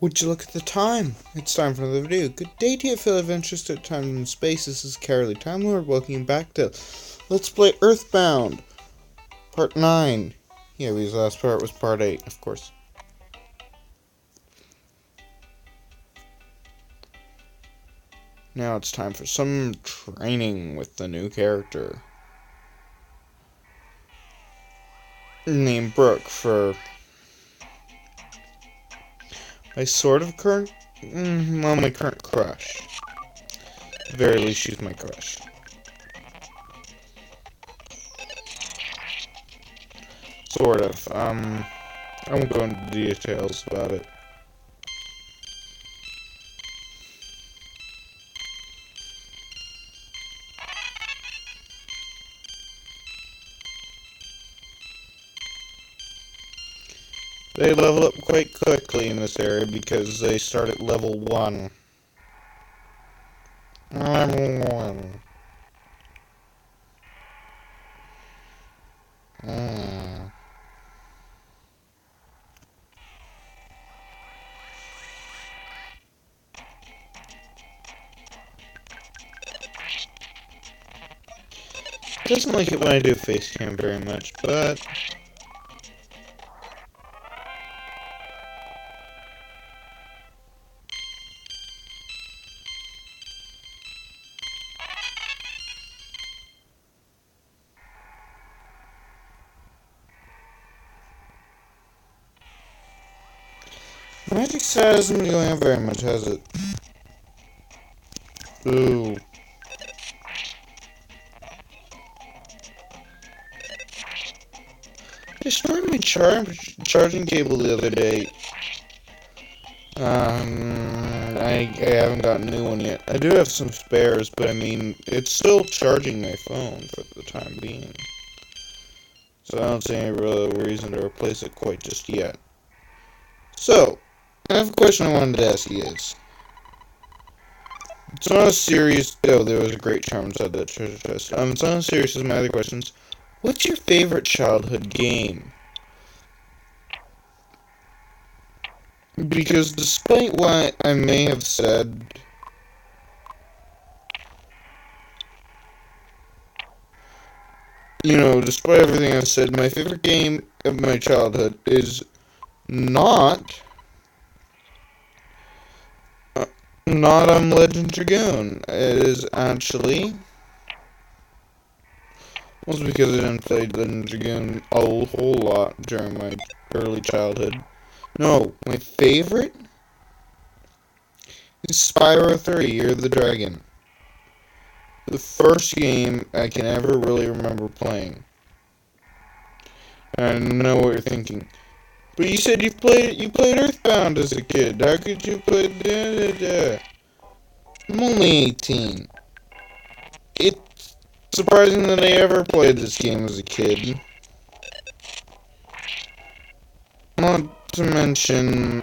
Would you look at the time? It's time for another video. Good day to you, fellow adventurers at time and space. This is Carolee Time Lord. Welcome you back to Let's Play Earthbound, Part 9. Yeah, because the last part was Part 8, of course. Now it's time for some training with the new character named Brooke for my sort of current, my current crush. At the very least, she's my crush. Sort of. I won't go into details about it. They level up quite quickly in this area because they start at level 1. Level 1. Doesn't like it when I do face cam very much, but Magic Star isn't going on very much, has it? Ooh. I destroyed my charging cable the other day. I haven't got a new one yet. I do have some spares, but I mean, it's still charging my phone for the time being. So I don't see any real reason to replace it quite just yet. So, I have a question I wanted to ask you guys. It's not as serious. Oh, there was a great charm inside that treasure chest. It's not as serious as my other questions. What's your favorite childhood game? Because despite what I may have said, despite everything I've said, my favorite game of my childhood is not Legend Dragoon. It is actually, well, because I didn't play Legend Dragoon a whole lot during my early childhood. No, my favorite is Spyro 3, Year of the Dragon. The first game I can ever really remember playing. I know what you're thinking. But you said you played Earthbound as a kid. How could you play I'm only 18. It's surprising that I ever played this game as a kid. Not to mention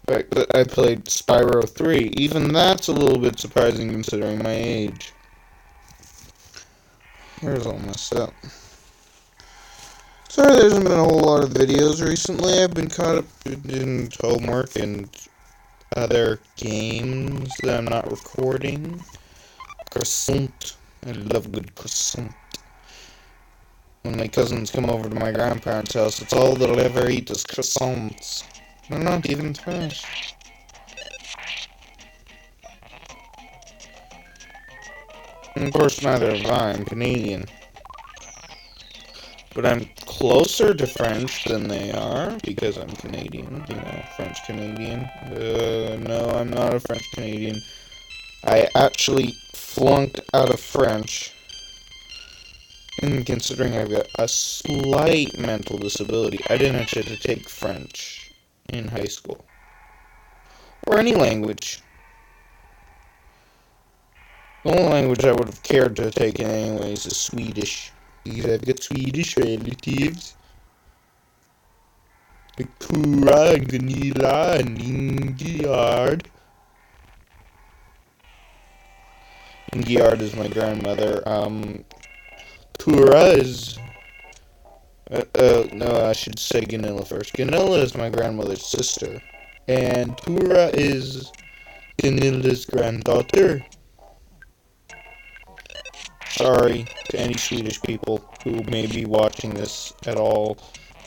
the fact that I played Spyro 3. Even that's a little bit surprising considering my age. Here's all messed up. Sorry there hasn't been a whole lot of videos recently. I've been caught up in homework and other games that I'm not recording. Croissant. I love good croissant. When my cousins come over to my grandparents' house, it's all they'll ever eat is croissants. They're not even fresh. And of course, neither am I. I'm Canadian. But I'm closer to French than they are, because I'm Canadian, French Canadian. No, I'm not a French Canadian. I actually flunked out of French, and considering I've got a slight mental disability, I didn't actually have to take French in high school. Or any language. The only language I would have cared to have taken anyways is Swedish. Because I've got Swedish relatives. Like Kura and Gunilla and Ingegard. Ingegard is my grandmother. Kura is No, I should say Ganilla first. Ganilla is my grandmother's sister. And Tura is Ganilla's granddaughter. Sorry to any Swedish people who may be watching this at all.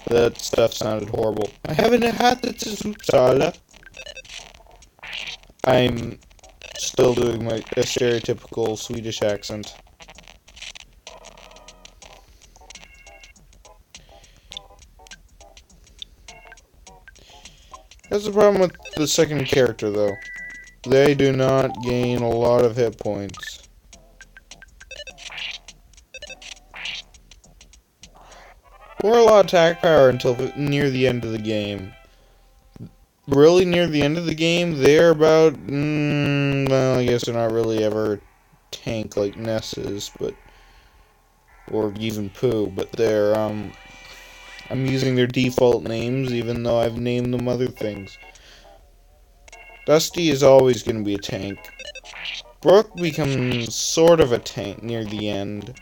That stuff sounded horrible. I haven't had it since Uppsala. I'm still doing my stereotypical Swedish accent. That's the problem with the second character, though. They do not gain a lot of hit points. Or a lot of attack power until near the end of the game. Really near the end of the game, they're about, well, I guess they're not really ever a tank like Ness is, but, or even Pooh, but they're, I'm using their default names, even though I've named them other things. Dusty is always going to be a tank. Brooke becomes sort of a tank near the end,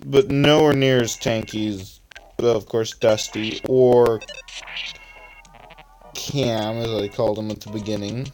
but nowhere near as tanky as, well, of course, Dusty, or Cam, as I called him at the beginning.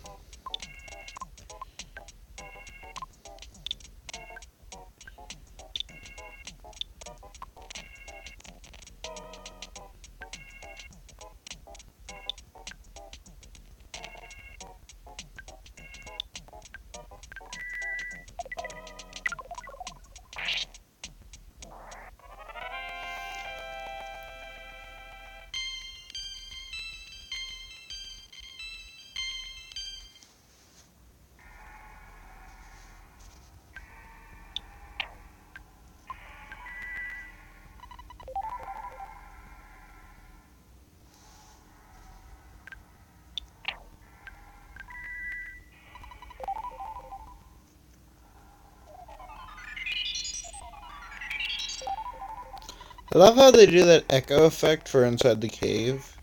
I love how they do that echo effect for inside the cave.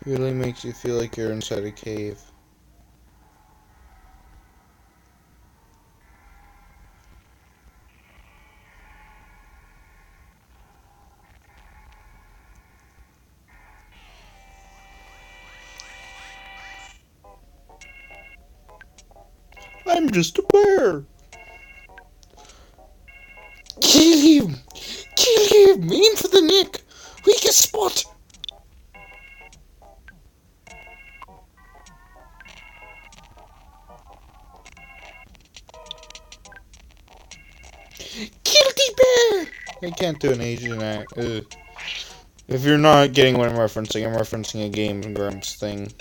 It really makes you feel like you're inside a cave. I'm just a bear! Kill him! Kill him! Aim for the neck! Weakest spot! Kill the bear! I can't do an Asian act. Ugh. If you're not getting what I'm referencing a Game Grumps thing.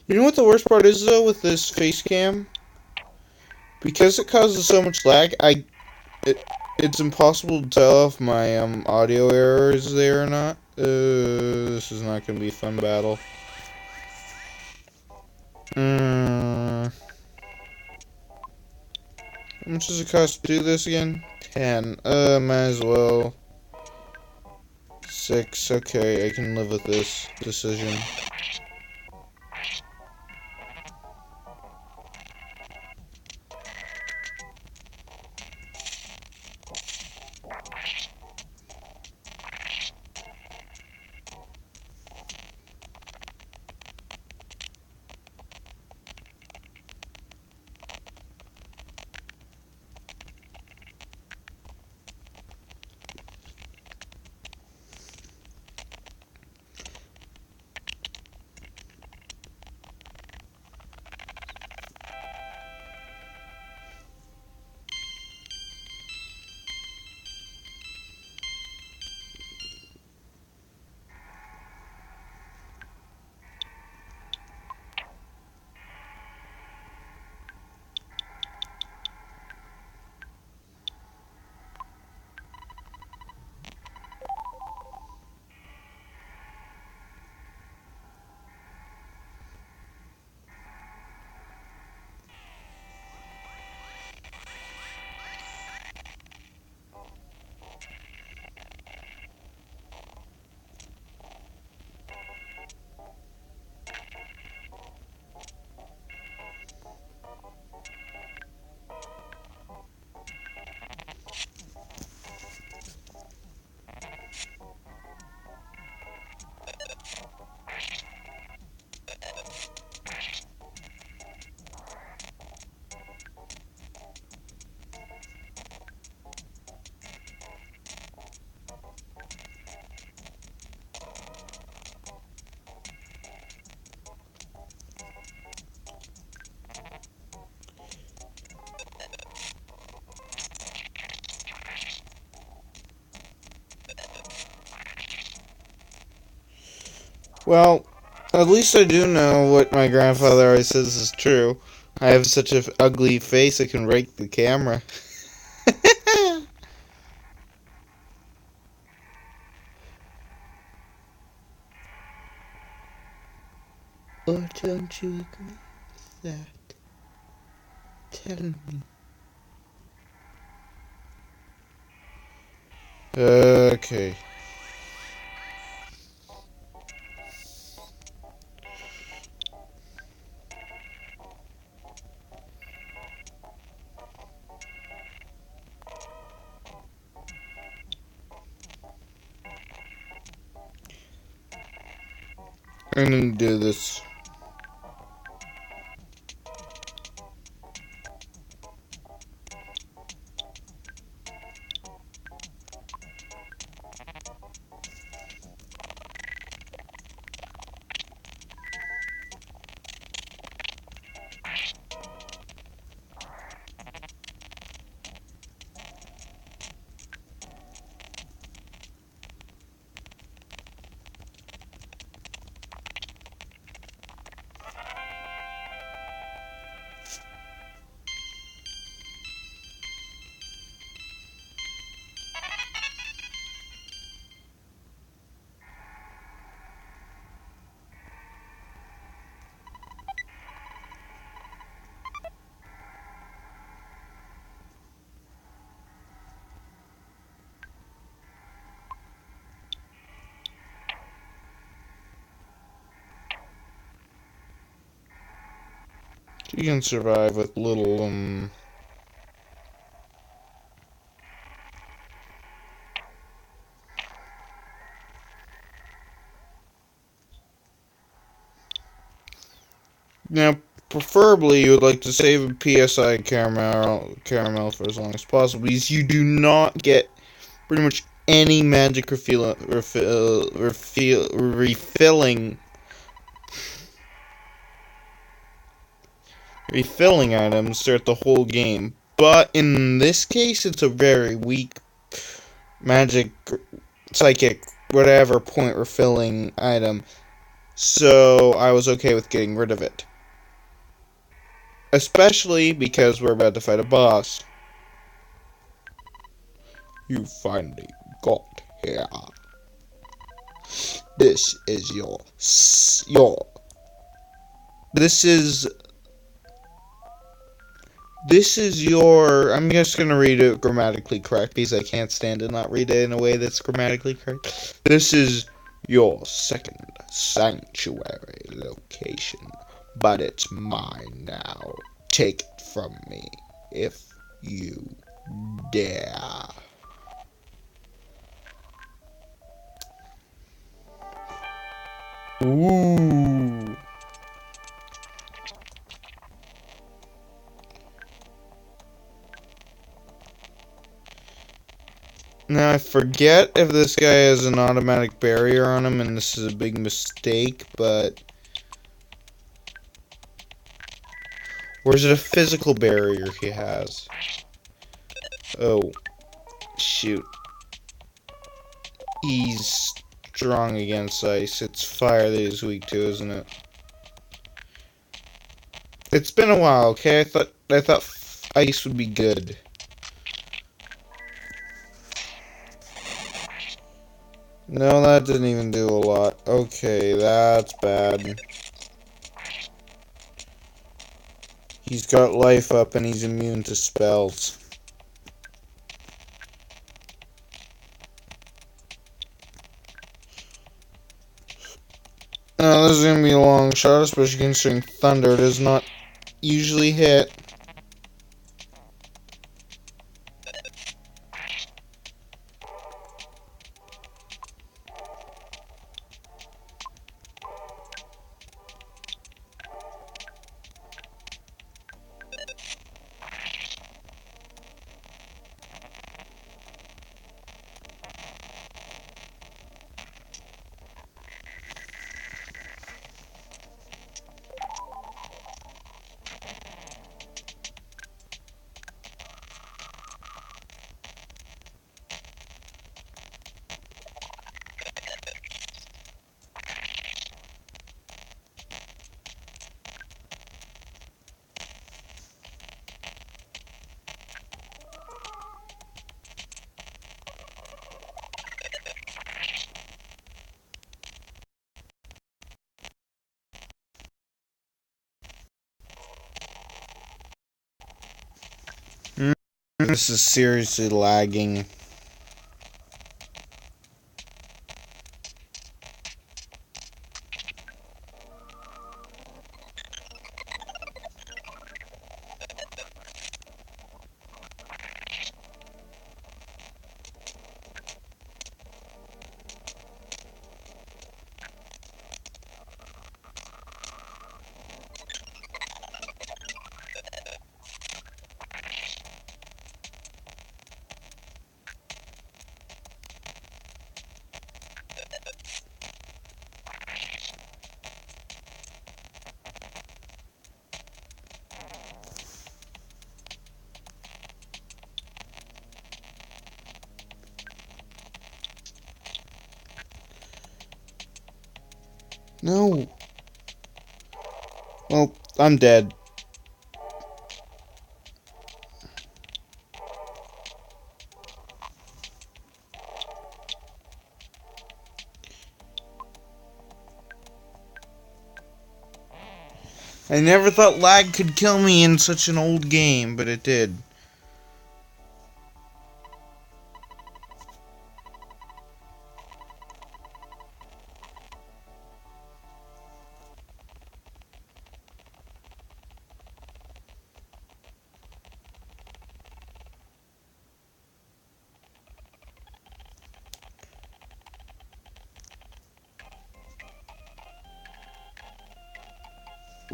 You know what the worst part is, though, with this face cam? Because it causes so much lag, it's impossible to tell if my audio error is there or not. This is not going to be a fun battle. How much does it cost to do this again? 10. Might as well. 6. Okay, I can live with this decision. Well, at least I do know what my grandfather always says is true. I have such an ugly face I can rake the camera. Or don't you agree with that? Tell me. Okay. I'm gonna do this. You can survive with little, Now, preferably, you would like to save a PSI caramel for as long as possible, because you do not get pretty much any magic refilling items throughout the whole game. But in this case, it's a very weak magic, psychic, whatever point refilling item. So I was okay with getting rid of it. Especially because we're about to fight a boss. You finally got here. This is this is your, I'm just gonna read it grammatically correct because I can't stand to not read it in a way that's grammatically correct. This is your second sanctuary location, but it's mine now. Take it from me if you dare. Ooh. Now, I forget if this guy has an automatic barrier on him, and this is a big mistake, but... Or is it a physical barrier he has? Oh, shoot. He's strong against ice. It's fire that he's weak to, isn't it? It's been a while, okay? I thought ice would be good. No, that didn't even do a lot. Okay, that's bad. He's got life up and he's immune to spells. Now, this is going to be a long shot, especially considering thunder does not usually hit. This is seriously lagging. No. Well, I'm dead. I never thought lag could kill me in such an old game, but it did.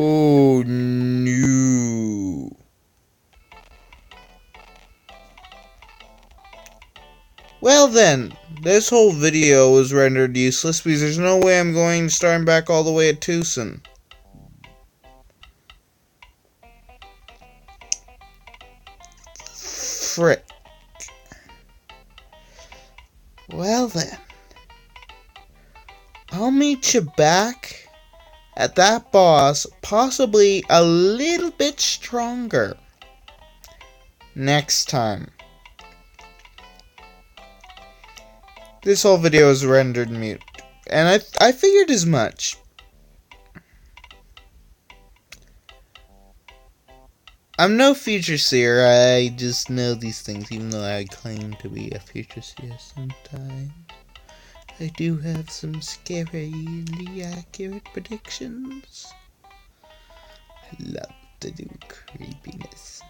Oh no. Well then, this whole video was rendered useless because there's no way I'm going to start back all the way at Tucson. Frick. Well then, I'll meet you back at that boss, possibly a little bit stronger, next time. This whole video is rendered mute, and I figured as much. I'm no future seer, I just know these things, even though I claim to be a future seer sometimes. I do have some scarily accurate predictions. I love to do creepiness.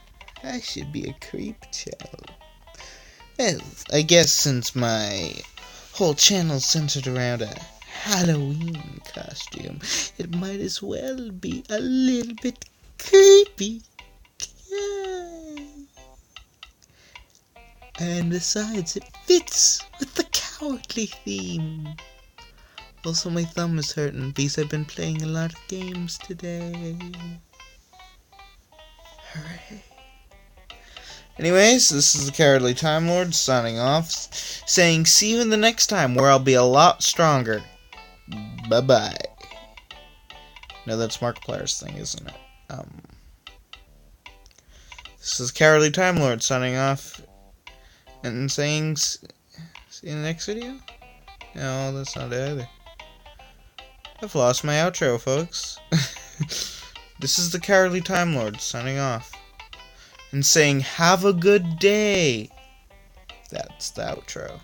I should be a creep child. Well, I guess since my whole channel's centered around a Halloween costume, it might as well be a little bit creepy. And besides, it fits with the cowardly theme. Also, my thumb is hurting because I've been playing a lot of games today. Hooray. Anyways, this is the Cowardly Time Lord signing off, saying see you in the next time where I'll be a lot stronger. Bye-bye. No, that's Markiplier's thing, isn't it? This is Cowardly Time Lord signing off and saying see you in the next video? No, that's not it either. I've lost my outro, folks. This is the Cowardly Time Lord signing off and saying have a good day. That's the outro.